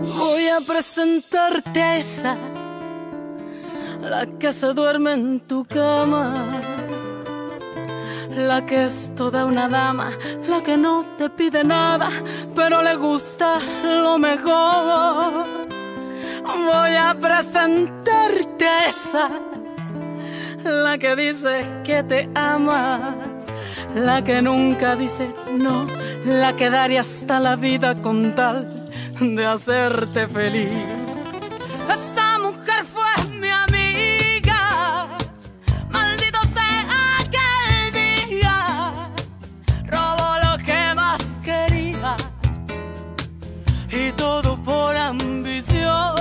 Voy a presentarte a esa, la que se duerme en tu cama, la que es toda una dama, la que no te pide nada, pero le gusta lo mejor. Voy a presentarte a esa, la que dice que te ama, la que nunca dice no, la que daría hasta la vida con tal de hacerte feliz. Esa mujer fue mi amiga, maldito sea aquel día, robó lo que más quería y todo por ambición.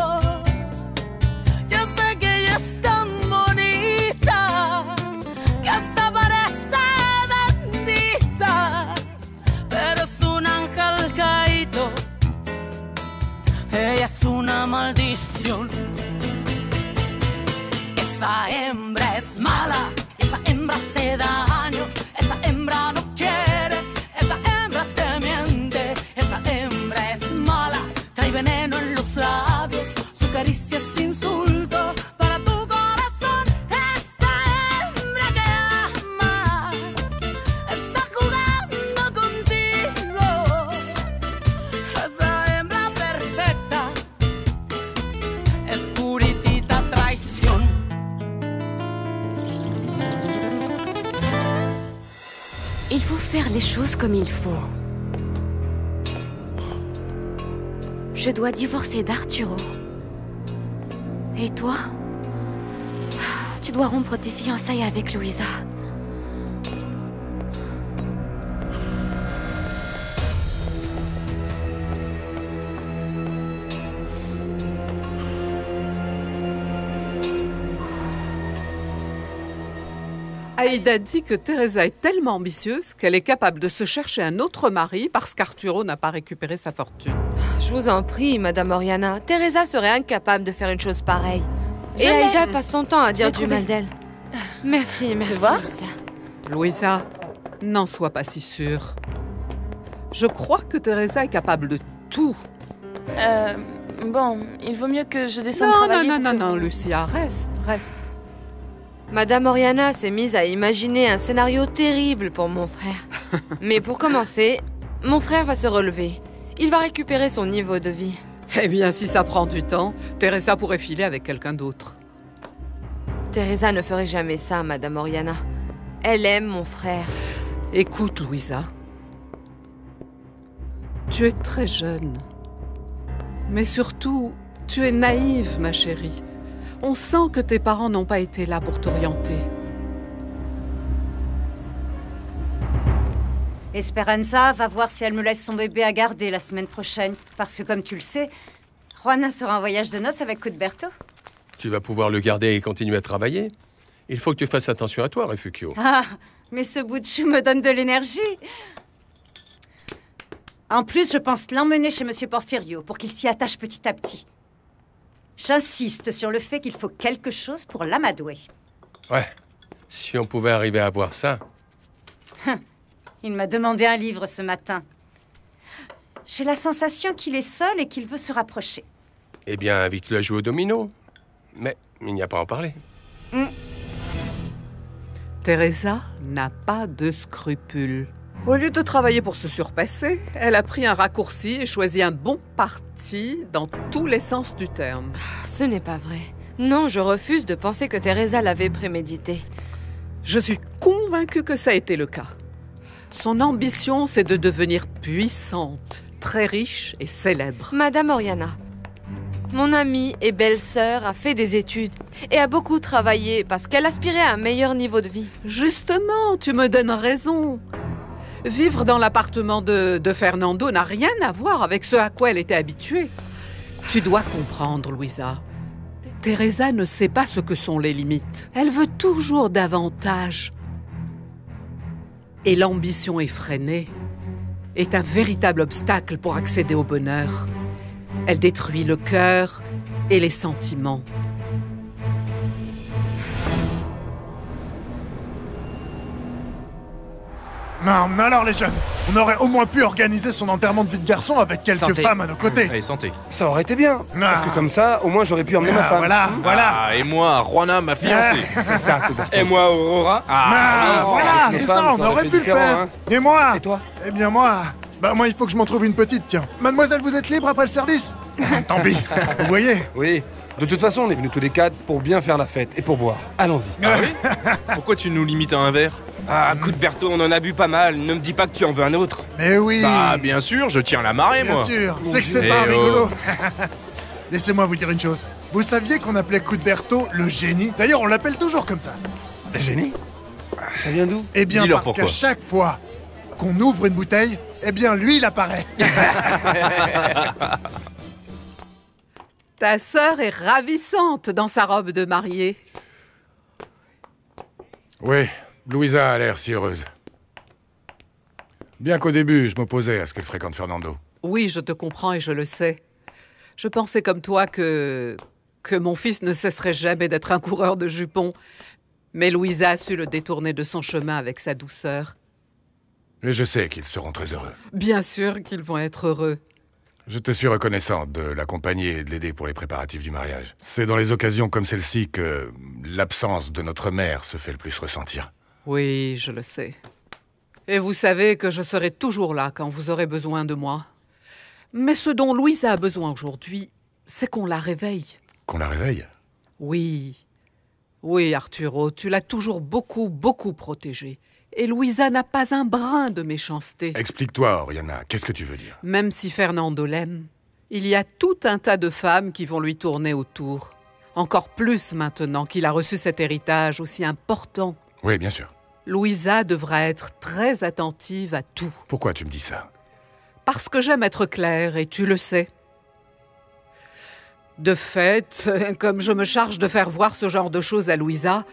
Yo sé que ella es tan bonita que hasta parece bendita, pero es un ángel caído. Ella es una maldición. Esa hembra es mala, esa hembra hace daño, esa hembra no quiere, esa hembra te miente, esa hembra es mala, trae veneno en los labios, su caricia es insulto para tu corazón. Esa hembra que amas está jugando contigo, esa hembra perfecta es puritita traición. Il faut faire les choses comme il faut. Je dois divorcer d'Arturo. Et toi? Tu dois rompre tes fiançailles avec Louisa. Aïda dit que Teresa est tellement ambitieuse qu'elle est capable de se chercher un autre mari parce qu'Arturo n'a pas récupéré sa fortune. Je vous en prie, Madame Oriana. Teresa serait incapable de faire une chose pareille. Et l'aime. Aïda passe son temps à dire Je l'ai du mal d'elle. Merci, merci, vois Lucia. Louisa, n'en sois pas si sûre. Je crois que Teresa est capable de tout. Bon, il vaut mieux que je descende Non, travailler. non, non, non, non, Lucia, reste. Madame Oriana s'est mise à imaginer un scénario terrible pour mon frère. Mais pour commencer, mon frère va se relever. Il va récupérer son niveau de vie. Eh bien, si ça prend du temps, Teresa pourrait filer avec quelqu'un d'autre. Teresa ne ferait jamais ça, Madame Oriana. Elle aime mon frère. Écoute, Louisa. Tu es très jeune. Mais surtout, tu es naïve, ma chérie. On sent que tes parents n'ont pas été là pour t'orienter. Esperanza va voir si elle me laisse son bébé à garder la semaine prochaine. Parce que comme tu le sais, Juana sera en voyage de noces avec Cuthberto. Tu vas pouvoir le garder et continuer à travailler. Il faut que tu fasses attention à toi, Refugio. Ah, mais ce bout de chou me donne de l'énergie. En plus, je pense l'emmener chez Monsieur Porfirio pour qu'il s'y attache petit à petit. J'insiste sur le fait qu'il faut quelque chose pour l'amadouer. Ouais, si on pouvait arriver à voir ça. Il m'a demandé un livre ce matin. J'ai la sensation qu'il est seul et qu'il veut se rapprocher. Eh bien, invite-le à jouer au domino. Mais il n'y a pas à en parler. Teresa n'a pas de scrupules. Au lieu de travailler pour se surpasser, elle a pris un raccourci et choisi un bon parti dans tous les sens du terme. Ce n'est pas vrai. Non, je refuse de penser que Teresa l'avait prémédité. Je suis convaincue que ça a été le cas. Son ambition, c'est de devenir puissante, très riche et célèbre. Madame Oriana, mon amie et belle-sœur a fait des études et a beaucoup travaillé parce qu'elle aspirait à un meilleur niveau de vie. Justement, tu me donnes raison. Vivre dans l'appartement de Fernando n'a rien à voir avec ce à quoi elle était habituée. Tu dois comprendre, Louisa. Teresa ne sait pas ce que sont les limites. Elle veut toujours davantage. Et l'ambition effrénée est un véritable obstacle pour accéder au bonheur. Elle détruit le cœur et les sentiments. Non, mais alors les jeunes, on aurait au moins pu organiser son enterrement de vie de garçon avec quelques Santé. femmes à nos côtés. Allez, santé. Ça aurait été bien. Parce que comme ça, au moins j'aurais pu emmener ma femme. Voilà. Ah, et moi, Juana, ma fiancée. C'est ça, Coubertin. Et moi, Aurora? Voilà, nos c'est femmes, ça, on ça aurait aurait fait pu le différent, faire. hein. Et moi Et toi? Eh bien moi, moi il faut que je m'en trouve une petite, tiens. Mademoiselle, vous êtes libre après le service? Tant pis, vous voyez. Oui. De toute façon, on est venus tous les quatre pour bien faire la fête et pour boire. Allons-y. Ah oui? Pourquoi tu nous limites à un verre? Ah, Cuthberto, on en a bu pas mal. Ne me dis pas que tu en veux un autre. Mais oui. Bah, bien sûr, je tiens la marée, Bien moi. sûr, c'est que c'est Dieu. pas Eh oh. rigolo. Laissez-moi vous dire une chose. Vous saviez qu'on appelait Cuthberto le génie? D'ailleurs, on l'appelle toujours comme ça. Le génie? Ça vient d'où? Eh bien, Dis-leur parce qu'à pourquoi. chaque fois qu'on ouvre une bouteille, eh bien, lui, il apparaît. Ta sœur est ravissante dans sa robe de mariée. Oui, Louisa a l'air si heureuse. Bien qu'au début, je m'opposais à ce qu'elle fréquente Fernando. Oui, je te comprends et je le sais. Je pensais comme toi que mon fils ne cesserait jamais d'être un coureur de jupons. Mais Louisa a su le détourner de son chemin avec sa douceur. Et je sais qu'ils seront très heureux. Bien sûr qu'ils vont être heureux. Je te suis reconnaissante de l'accompagner et de l'aider pour les préparatifs du mariage. C'est dans les occasions comme celle-ci que l'absence de notre mère se fait le plus ressentir. Oui, je le sais. Et vous savez que je serai toujours là quand vous aurez besoin de moi. Mais ce dont Louisa a besoin aujourd'hui, c'est qu'on la réveille. Qu'on la réveille? Oui. Oui, Arturo, tu l'as toujours beaucoup, beaucoup protégée. Et Louisa n'a pas un brin de méchanceté. Explique-toi, Oriana, qu'est-ce que tu veux dire? Même si Fernando l'aime, il y a tout un tas de femmes qui vont lui tourner autour. Encore plus maintenant qu'il a reçu cet héritage aussi important. Oui, bien sûr. Louisa devra être très attentive à tout. Pourquoi tu me dis ça? Parce que j'aime être claire, et tu le sais. De fait, comme je me charge de faire voir ce genre de choses à Louisa,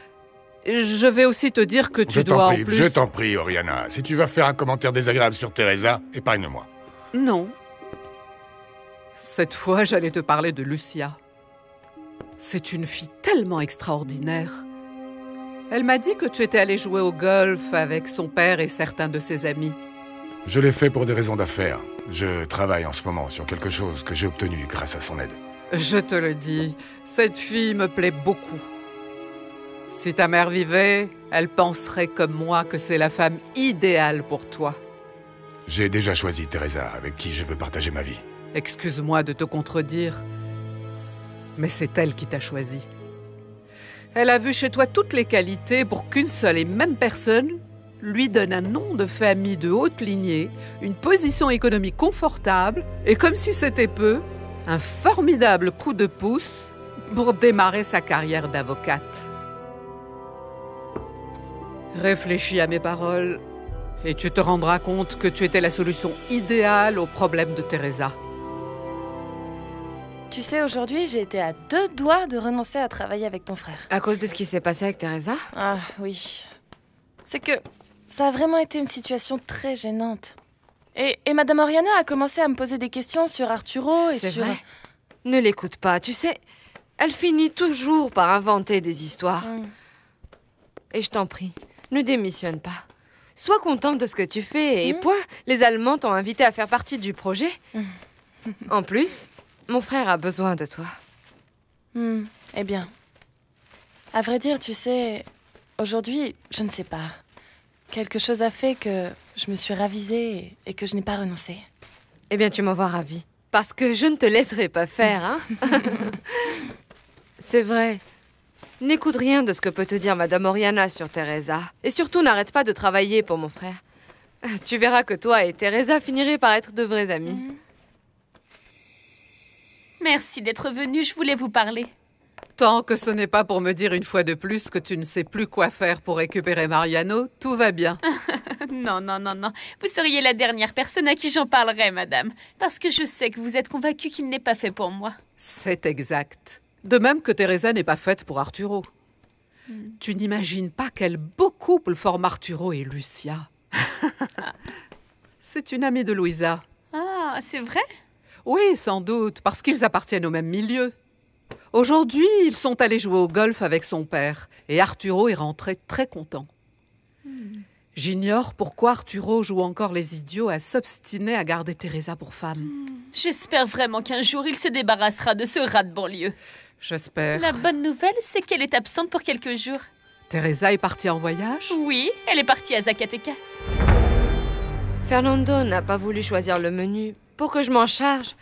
je vais aussi te dire que tu dois en plus... Je t'en prie, Oriana. Si tu vas faire un commentaire désagréable sur Teresa, épargne-moi. Non. Cette fois, j'allais te parler de Lucia. C'est une fille tellement extraordinaire. Elle m'a dit que tu étais allé jouer au golf avec son père et certains de ses amis. Je l'ai fait pour des raisons d'affaires. Je travaille en ce moment sur quelque chose que j'ai obtenu grâce à son aide. Je te le dis, cette fille me plaît beaucoup. Si ta mère vivait, elle penserait comme moi que c'est la femme idéale pour toi. J'ai déjà choisi Teresa, avec qui je veux partager ma vie. Excuse-moi de te contredire, mais c'est elle qui t'a choisi. Elle a vu chez toi toutes les qualités pour qu'une seule et même personne lui donne un nom de famille de haute lignée, une position économique confortable et, comme si c'était peu, un formidable coup de pouce pour démarrer sa carrière d'avocate. Réfléchis à mes paroles et tu te rendras compte que tu étais la solution idéale au problème de Teresa. Tu sais, aujourd'hui, j'ai été à 2 doigts de renoncer à travailler avec ton frère. À cause de ce qui s'est passé avec Teresa? Ah oui. C'est que ça a vraiment été une situation très gênante. Et Madame Oriana a commencé à me poser des questions sur Arturo et C'est sur... vrai. Ne l'écoute pas, tu sais, elle finit toujours par inventer des histoires. Et je t'en prie, ne démissionne pas. Sois contente de ce que tu fais. Et point, les Allemands t'ont invité à faire partie du projet. En plus, mon frère a besoin de toi. Eh bien, à vrai dire, tu sais, aujourd'hui, je ne sais pas. Quelque chose a fait que je me suis ravisée et que je n'ai pas renoncé. Eh bien, tu m'en vas ravie. Parce que je ne te laisserai pas faire, hein. C'est vrai. N'écoute rien de ce que peut te dire Madame Oriana sur Teresa. Et surtout, n'arrête pas de travailler pour mon frère. Tu verras que toi et Teresa finirez par être de vrais amis. Merci d'être venu, je voulais vous parler. Tant que ce n'est pas pour me dire une fois de plus que tu ne sais plus quoi faire pour récupérer Mariano, tout va bien. Non. Vous seriez la dernière personne à qui j'en parlerais, madame. Parce que je sais que vous êtes convaincue qu'il n'est pas fait pour moi. C'est exact. De même que Teresa n'est pas faite pour Arturo. Tu n'imagines pas quel beau couple forment Arturo et Lucia. C'est une amie de Louisa. Ah, c'est vrai? Oui, sans doute, parce qu'ils appartiennent au même milieu. Aujourd'hui, ils sont allés jouer au golf avec son père, et Arturo est rentré très content. J'ignore pourquoi Arturo joue encore les idiots à s'obstiner à garder Teresa pour femme. J'espère vraiment qu'un jour il se débarrassera de ce rat de banlieue. J'espère. La bonne nouvelle, c'est qu'elle est absente pour quelques jours. Teresa est partie en voyage? Oui, elle est partie à Zacatecas. Fernando n'a pas voulu choisir le menu pour que je m'en charge.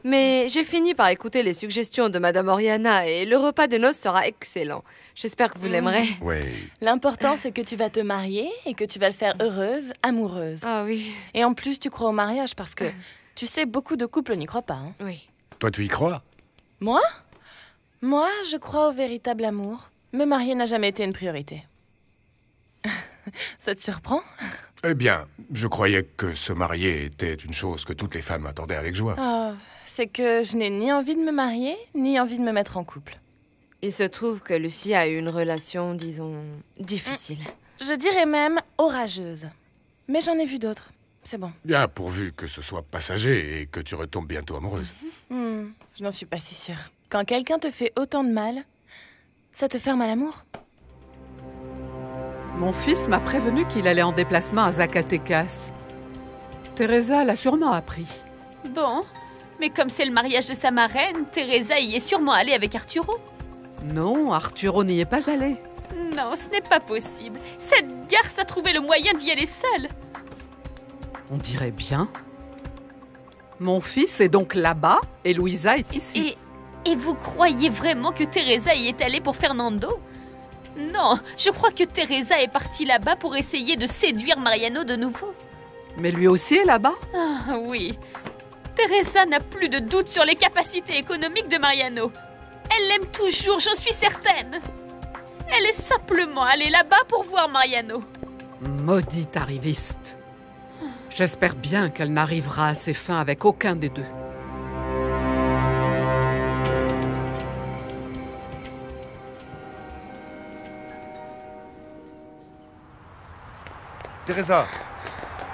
Mais j'ai fini par écouter les suggestions de Madame Oriana et le repas de noces sera excellent. J'espère que vous l'aimerez. Oui. L'important, c'est que tu vas te marier et que tu vas le faire heureuse, amoureuse. Ah oui. Et en plus, tu crois au mariage parce que, tu sais, beaucoup de couples n'y croient pas. Hein. Oui. Toi, tu y crois? Moi, je crois au véritable amour. Me marier n'a jamais été une priorité. Ça te surprend? Eh bien, je croyais que se marier était une chose que toutes les femmes attendaient avec joie. Oh, c'est que je n'ai ni envie de me marier, ni envie de me mettre en couple. Il se trouve que Lucie a eu une relation, disons, difficile. Je dirais même orageuse. Mais j'en ai vu d'autres. C'est bon. Bien, pourvu que ce soit passager et que tu retombes bientôt amoureuse. Je n'en suis pas si sûre. Quand quelqu'un te fait autant de mal, ça te ferme à l'amour? Mon fils m'a prévenu qu'il allait en déplacement à Zacatecas. Teresa l'a sûrement appris. Bon, mais comme c'est le mariage de sa marraine, Teresa y est sûrement allée avec Arturo. Non, Arturo n'y est pas allé. Non, ce n'est pas possible. Cette garce a trouvé le moyen d'y aller seule. On dirait bien. Mon fils est donc là-bas et Luisa est ici. Et vous croyez vraiment que Teresa y est allée pour Fernando? Non, je crois que Teresa est partie là-bas pour essayer de séduire Mariano de nouveau. Mais lui aussi est là-bas? Ah oui. Teresa n'a plus de doute sur les capacités économiques de Mariano. Elle l'aime toujours, j'en suis certaine. Elle est simplement allée là-bas pour voir Mariano. Maudite arriviste. J'espère bien qu'elle n'arrivera à ses fins avec aucun des deux. Teresa!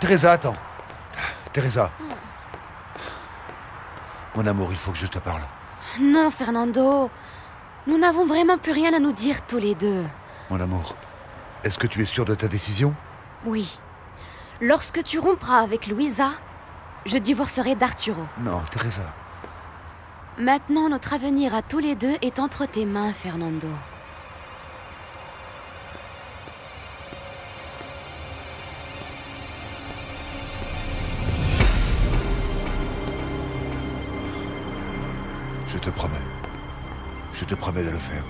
Teresa, attends. Teresa. Mon amour, il faut que je te parle. Non, Fernando. Nous n'avons vraiment plus rien à nous dire tous les deux. Mon amour, est-ce que tu es sûr de ta décision? Oui. Lorsque tu rompras avec Luisa, je divorcerai d'Arturo. Non, Teresa. Maintenant, notre avenir à tous les deux est entre tes mains, Fernando. Je te promets. Je te promets de le faire.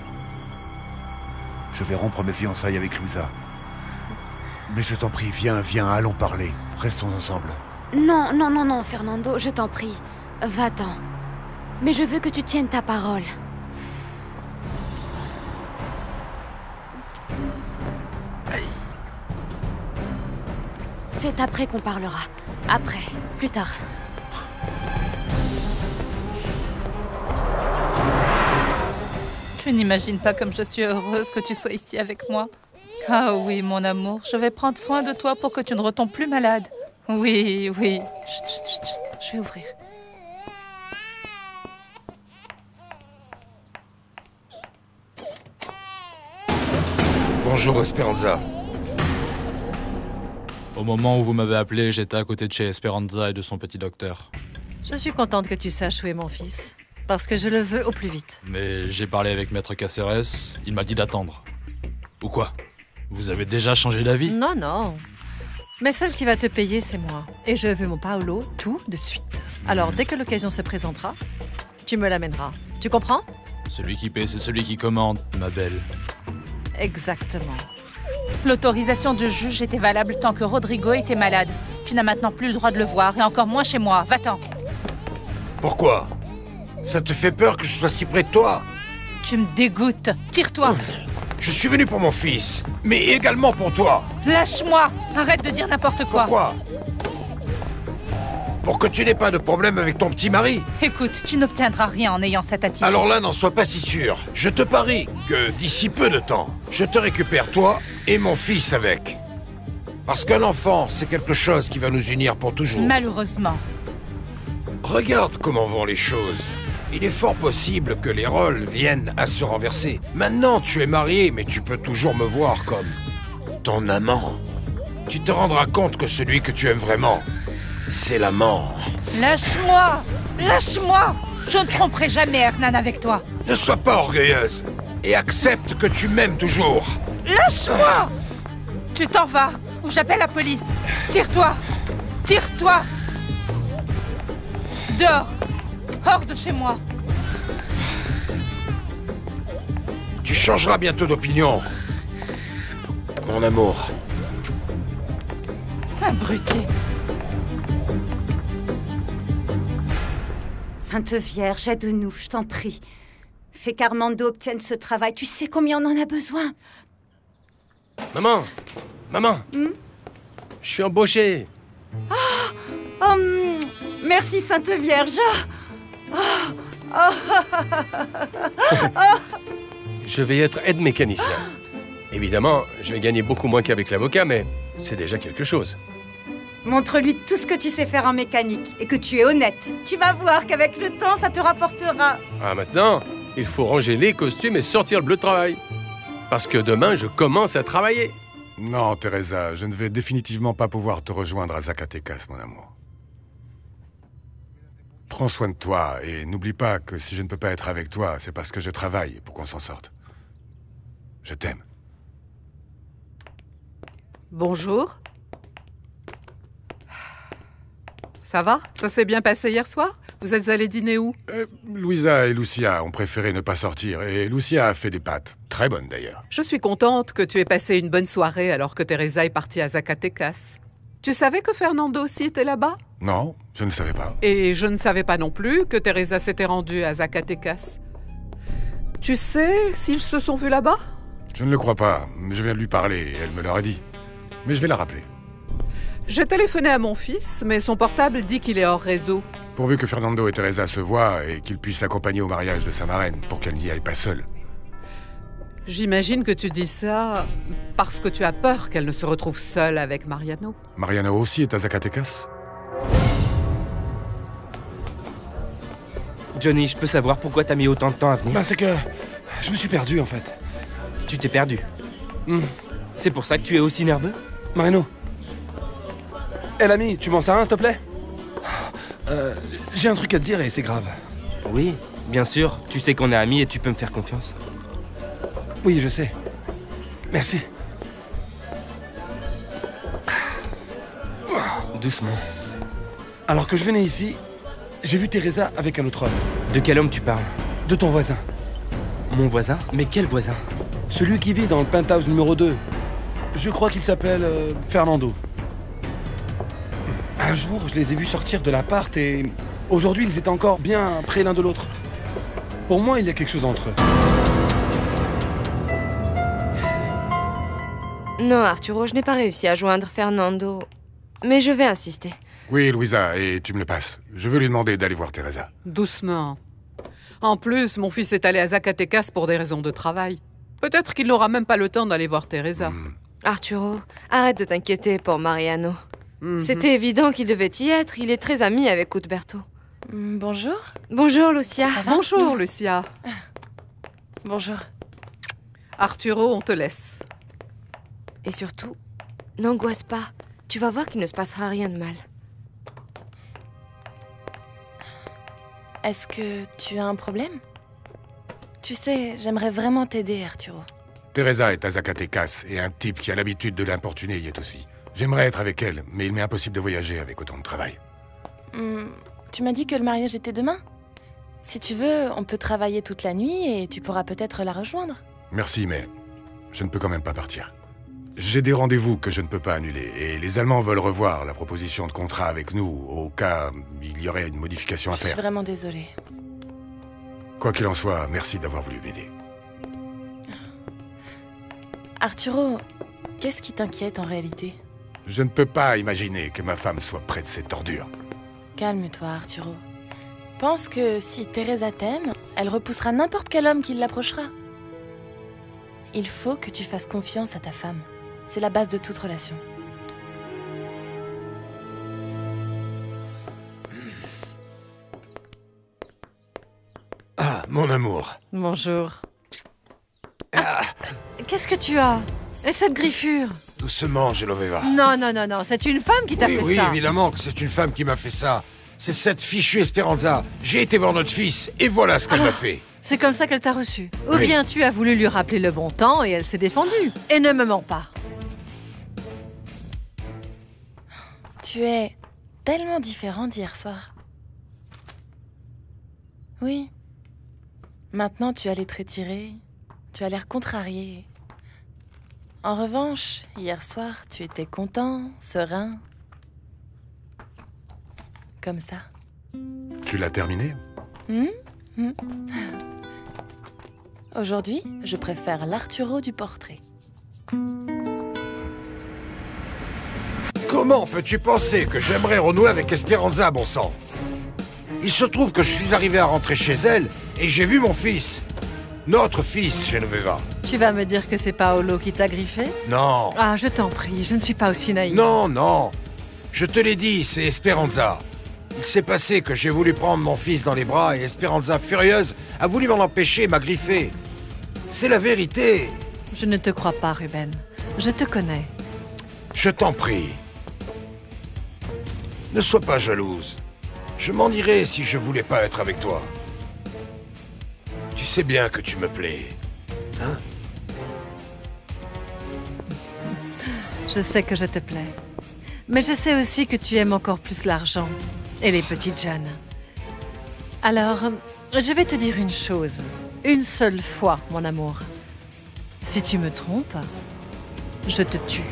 Je vais rompre mes fiançailles avec Luisa. Mais je t'en prie, viens, allons parler. Restons ensemble. Non, non, non, non, Fernando, je t'en prie. Va-t'en. Mais je veux que tu tiennes ta parole. C'est après qu'on parlera. Après, plus tard. Tu n'imagines pas comme je suis heureuse que tu sois ici avec moi. Ah oui, mon amour, je vais prendre soin de toi pour que tu ne retombes plus malade. Oui, oui. Chut, chut, chut, chut. Je vais ouvrir. Bonjour, Esperanza. Au moment où vous m'avez appelé, j'étais à côté de chez Esperanza et de son petit docteur. Je suis contente que tu saches où est mon fils, parce que je le veux au plus vite. Mais j'ai parlé avec Maître Caceres, il m'a dit d'attendre. Ou quoi? Vous avez déjà changé d'avis? Non, non. Mais celle qui va te payer, c'est moi. Et je veux mon Paolo tout de suite. Alors, dès que l'occasion se présentera, tu me l'amèneras. Tu comprends? Celui qui paie, c'est celui qui commande, ma belle. Exactement. L'autorisation du juge était valable tant que Rodrigo était malade. Tu n'as maintenant plus le droit de le voir, et encore moins chez moi. Va-t'en. Pourquoi? Ça te fait peur que je sois si près de toi? Tu me dégoûtes. Tire-toi. Je suis venu pour mon fils, mais également pour toi. Lâche-moi. Arrête de dire n'importe quoi. Pourquoi? Pour que tu n'aies pas de problème avec ton petit mari. Écoute, tu n'obtiendras rien en ayant cette attitude. Alors là, n'en sois pas si sûr. Je te parie que d'ici peu de temps, je te récupère toi et mon fils avec. Parce qu'un enfant, c'est quelque chose qui va nous unir pour toujours. Malheureusement. Regarde comment vont les choses. Il est fort possible que les rôles viennent à se renverser. Maintenant, tu es marié, mais tu peux toujours me voir comme ton amant. tu te rendras compte que celui que tu aimes vraiment, c'est l'amant. Lâche-moi! Lâche-moi! Je ne tromperai jamais Hernan avec toi. Ne sois pas orgueilleuse et accepte que tu m'aimes toujours. Lâche-moi! Tu t'en vas ou j'appelle la police. Tire-toi! Tire-toi! Dehors! Hors de chez moi! Tu changeras bientôt d'opinion. Mon amour. Abruti! Sainte Vierge, aide-nous, je t'en prie. Fais qu'Armando obtienne ce travail. Tu sais combien on en a besoin. Maman! Maman! Je suis embauché. Merci, Sainte Vierge. Je vais être aide-mécanicien. Évidemment, je vais gagner beaucoup moins qu'avec l'avocat, mais c'est déjà quelque chose. Montre-lui tout ce que tu sais faire en mécanique et que tu es honnête. Tu vas voir qu'avec le temps, ça te rapportera. Ah, maintenant, il faut ranger les costumes et sortir le bleu de travail. Parce que demain, je commence à travailler. Non, Teresa, je ne vais définitivement pas pouvoir te rejoindre à Zacatecas, mon amour. Prends soin de toi et n'oublie pas que si je ne peux pas être avec toi, c'est parce que je travaille pour qu'on s'en sorte. Je t'aime. Bonjour. Ça va? Ça s'est bien passé hier soir? Vous êtes allés dîner où? Louisa et Lucia ont préféré ne pas sortir, et Lucia a fait des pâtes. Très bonnes, d'ailleurs. Je suis contente que tu aies passé une bonne soirée alors que Teresa est partie à Zacatecas. Tu savais que Fernando aussi était là-bas? Non, je ne savais pas. Et je ne savais pas non plus que Teresa s'était rendue à Zacatecas. Tu sais s'ils se sont vus là-bas? Je ne le crois pas. Je viens de lui parler, et elle me l'a dit. Mais je vais la rappeler. J'ai téléphoné à mon fils, mais son portable dit qu'il est hors réseau. Pourvu que Fernando et Teresa se voient et qu'ils puissent l'accompagner au mariage de sa marraine, pour qu'elle n'y aille pas seule. J'imagine que tu dis ça parce que tu as peur qu'elle ne se retrouve seule avec Mariano. Mariano aussi est à Zacatecas? Johnny, je peux savoir pourquoi t'as mis autant de temps à venir? C'est que je me suis perdu, en fait. Tu t'es perdu? C'est pour ça que tu es aussi nerveux? Mariano. L'ami, tu m'en sais rien, s'il te plaît? J'ai un truc à te dire et c'est grave. Oui, bien sûr. Tu sais qu'on est amis et tu peux me faire confiance. Oui, je sais. Merci. Doucement. Alors que je venais ici, j'ai vu Teresa avec un autre homme. De quel homme tu parles? De ton voisin. Mon voisin? Mais quel voisin? Celui qui vit dans le penthouse numéro 2. Je crois qu'il s'appelle Fernando. Un jour, je les ai vus sortir de l'appart et aujourd'hui, ils étaient encore bien près l'un de l'autre. Pour moi, il y a quelque chose entre eux. Non, Arturo, je n'ai pas réussi à joindre Fernando. Mais je vais insister. Oui, Louisa, et tu me le passes. Je veux lui demander d'aller voir Teresa. Doucement. En plus, mon fils est allé à Zacatecas pour des raisons de travail. Peut-être qu'il n'aura même pas le temps d'aller voir Teresa. Arturo, arrête de t'inquiéter pour Mariano. C'était évident qu'il devait y être. Il est très ami avec Cuthberto. Bonjour. Bonjour, Lucia. Bonjour, Lucia. Bonjour. Arturo, on te laisse. Et surtout, n'angoisse pas. Tu vas voir qu'il ne se passera rien de mal. Est-ce que tu as un problème? Tu sais, j'aimerais vraiment t'aider, Arturo. Teresa est à Zacatecas et un type qui a l'habitude de l'importuner y est aussi. J'aimerais être avec elle, mais il m'est impossible de voyager avec autant de travail. Tu m'as dit que le mariage était demain? Si tu veux, on peut travailler toute la nuit et tu pourras peut-être la rejoindre. Merci, mais je ne peux quand même pas partir. J'ai des rendez-vous que je ne peux pas annuler, et les Allemands veulent revoir la proposition de contrat avec nous, au cas il y aurait une modification à Je faire. suis vraiment désolée. Quoi qu'il en soit, merci d'avoir voulu m'aider. Arturo, qu'est-ce qui t'inquiète en réalité? Je ne peux pas imaginer que ma femme soit près de cette ordure. Calme-toi, Arturo. Pense que si Teresa t'aime, elle repoussera n'importe quel homme qui l'approchera. Il faut que tu fasses confiance à ta femme. C'est la base de toute relation. Ah, mon amour. Bonjour. Qu'est-ce que tu as? Et cette griffure? Doucement, Genoveva. Non, non, non, non, c'est une femme qui t'a fait Oui, ça. évidemment que c'est une femme qui m'a fait ça. C'est cette fichue Esperanza. J'ai été voir notre fils, et voilà ce qu'elle m'a fait. C'est comme ça qu'elle t'a reçu. Ou Oui. bien tu as voulu lui rappeler le bon temps et elle s'est défendue. Et ne me mens pas. Tu es tellement différent d'hier soir. Oui. Maintenant, tu as les traits tirés. Tu as l'air contrarié. En revanche, hier soir, tu étais content, serein. Comme ça. Tu l'as terminé? Aujourd'hui, je préfère l'Arturo du portrait. Comment peux-tu penser que j'aimerais renouer avec Esperanza, bon sang? Il se trouve que je suis arrivé à rentrer chez elle et j'ai vu mon fils. Notre fils, Genoveva. Tu vas me dire que c'est Paolo qui t'a griffé? Non. Ah, je t'en prie, je ne suis pas aussi naïve. Non, non. Je te l'ai dit, c'est Esperanza. Il s'est passé que j'ai voulu prendre mon fils dans les bras et Esperanza, furieuse, a voulu m'en empêcher et m'a griffé. C'est la vérité. Je ne te crois pas, Ruben. Je te connais. Je t'en prie. Ne sois pas jalouse. Je m'en irais si je voulais pas être avec toi. Tu sais bien que tu me plais. Hein? Je sais que je te plais. Mais je sais aussi que tu aimes encore plus l'argent et les petites jeunes. Alors, je vais te dire une chose. Une seule fois, mon amour. Si tu me trompes, je te tue.